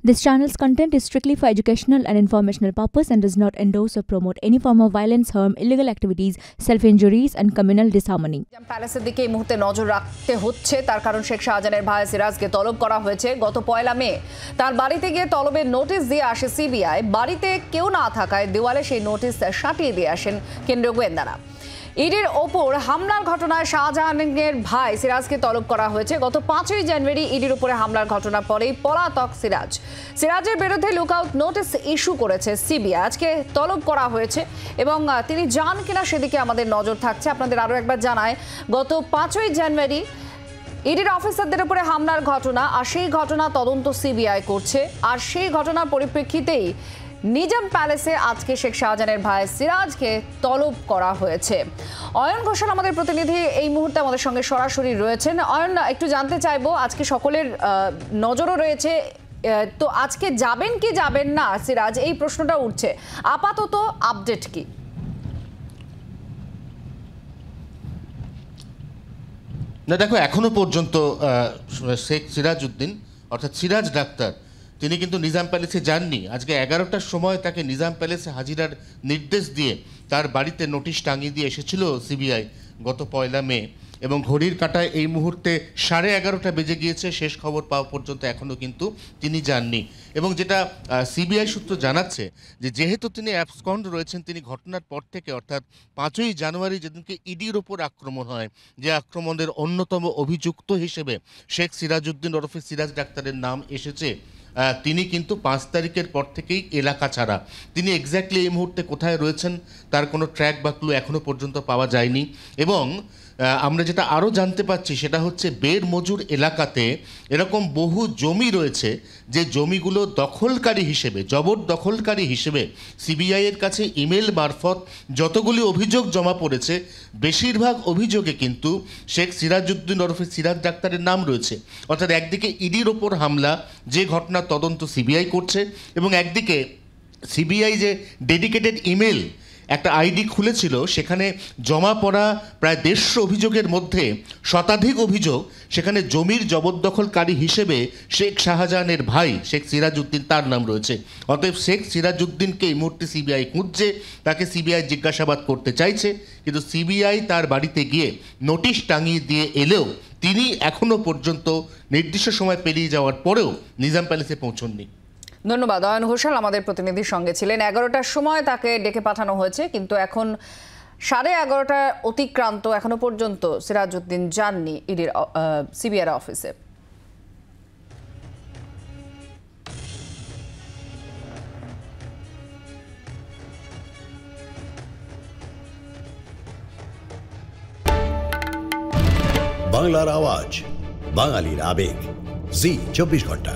This channel's content is strictly for educational and informational purpose and does not endorse or promote any form of violence, harm, illegal activities, self-injuries and communal disharmony. প্যালেসের দিকে এই মুহূর্তে নজর রাখতে হচ্ছে, তার কারণ শেখ শাহজাহানের ভাই সিরাজকে তলব করা হয়েছে। গত 1 মে তার বাড়িতে গিয়ে তলবের নোটিশ দিয়ে আসে সিবিআই। বাড়িতে কেউ না থাকায় দেওয়ালে সেই নোটিশ সাটিয়ে দিয়ে আসেন কেন্দ্রীয় গোয়েন্দারা। ইডির ওপর হামলার ঘটনায় শাহজাহানের ভাই সিরাজকে তলব করা হয়েছে। গত 5ই জানুয়ারি ইডির উপরে হামলার ঘটনার পরেই পলাতক সিরাজের বিরুদ্ধে লুকআউট নোটিশ ইস্যু করেছে সিবিআই। আজকে তলব করা হয়েছে এবং তিনি যান কিনা সেদিকে আমাদের নজর থাকছে। আপনাদের আরও একবার জানায়, গত 5ই জানুয়ারি ইডির অফিসারদের উপরে হামলার ঘটনা, আর সেই ঘটনা তদন্ত সিবিআই করছে। আর সেই ঘটনার পরিপ্রেক্ষিতেই নিজাম প্যালেসে আজকে শেখ শাহজাহানের ভাই সিরাজকে তলব করা হয়েছে। অয়ন ঘোষাল আমাদের প্রতিনিধি এই মুহূর্তে আমাদের সঙ্গে সরাসরি রয়েছেন। অয়ন, একটু জানতে চাইবো, আজকে সকলের নজরও রয়েছে, তো আজকে যাবেন কি যাবেন না সিরাজ, এই প্রশ্নটা উঠছে। আপাতত আপডেট কি? না দেখো, এখনো পর্যন্ত শেখ সিরাজউদ্দিন অর্থাৎ সিরাজ ডাক্তার তিনি কিন্তু নিজাম প্যালেসে যাননি। আজকে 11টার সময় তাকে নিজাম প্যালেসে হাজিরার নির্দেশ দিয়ে তার বাড়িতে নোটিশ টাঙিয়ে দিয়ে এসেছিল সিবিআই গত 1 মে, এবং ঘড়ির কাঁটায় এই মুহূর্তে 11:30 বেজে গিয়েছে। শেষ খবর পাওয়া পর্যন্ত এখনও কিন্তু তিনি যাননি। এবং যেটা সিবিআই সূত্র জানাচ্ছে যে যেহেতু তিনি অ্যাবসকন্ড রয়েছেন, তিনি ঘটনার পর থেকে অর্থাৎ 5ই জানুয়ারি যেদিনকে ইডির ওপর আক্রমণ হয়, যে আক্রমণের অন্যতম অভিযুক্ত হিসেবে শেখ সিরাজউদ্দিন ওরফে সিরাজ ডাক্তারের নাম এসেছে, তিনি কিন্তু 5 তারিখের পর থেকেই এলাকা ছাড়া। তিনি এক্স্যাক্টলি এই মুহূর্তে কোথায় রয়েছেন তার কোনো ট্র্যাক বা ক্লু এখনও পর্যন্ত পাওয়া যায়নি। এবং আমরা যেটা আরও জানতে পাচ্ছি সেটা হচ্ছে বের মজুর এলাকাতে এরকম বহু জমি রয়েছে যে জমিগুলো দখলকারী হিসেবে, জবরদখলকারী হিসেবে সিবিআইয়ের কাছে ইমেল মারফত যতগুলি অভিযোগ জমা পড়েছে, বেশিরভাগ অভিযোগে কিন্তু শেখ সিরাজউদ্দিন ওরফে সিরাজ ডাক্তারের নাম রয়েছে। অর্থাৎ একদিকে ইডির ওপর হামলা, যে ঘটনার তদন্ত সিবিআই করছে, এবং একদিকে সিবিআই যে ডেডিকেটেড ইমেল একটা আইডি খুলেছিল, সেখানে জমা পড়া প্রায় 150 অভিযোগের মধ্যে শতাধিক অভিযোগ সেখানে জমির জবরদখলকারী হিসেবে শেখ শাহজাহানের ভাই শেখ সিরাজউদ্দিন তার নাম রয়েছে। অতএব শেখ সিরাজউদ্দিনকে এই মুহূর্তে সিবিআই খুঁজছে, তাকে সিবিআই জিজ্ঞাসাবাদ করতে চাইছে, কিন্তু সিবিআই তার বাড়িতে গিয়ে নোটিশ টাঙিয়ে দিয়ে এলেও তিনি এখনও পর্যন্ত নির্দিষ্ট সময় পেরিয়ে যাওয়ার পরেও নিজাম প্যালেসে পৌঁছননি। ধন্যবাদ। অয়ন ঘোষাল আমাদের প্রতিনিধির সঙ্গে ছিলেন। 11টার সময় তাকে ডেকে পাঠানো হয়েছে, কিন্তু এখন 11:30 অতিক্রান্ত, এখনো পর্যন্ত সিরাজউদ্দিন যাননি ইডির সিবিআই অফিসে। বাংলার আওয়াজ, বাঙালির আবেগ, জি 24 ঘন্টা।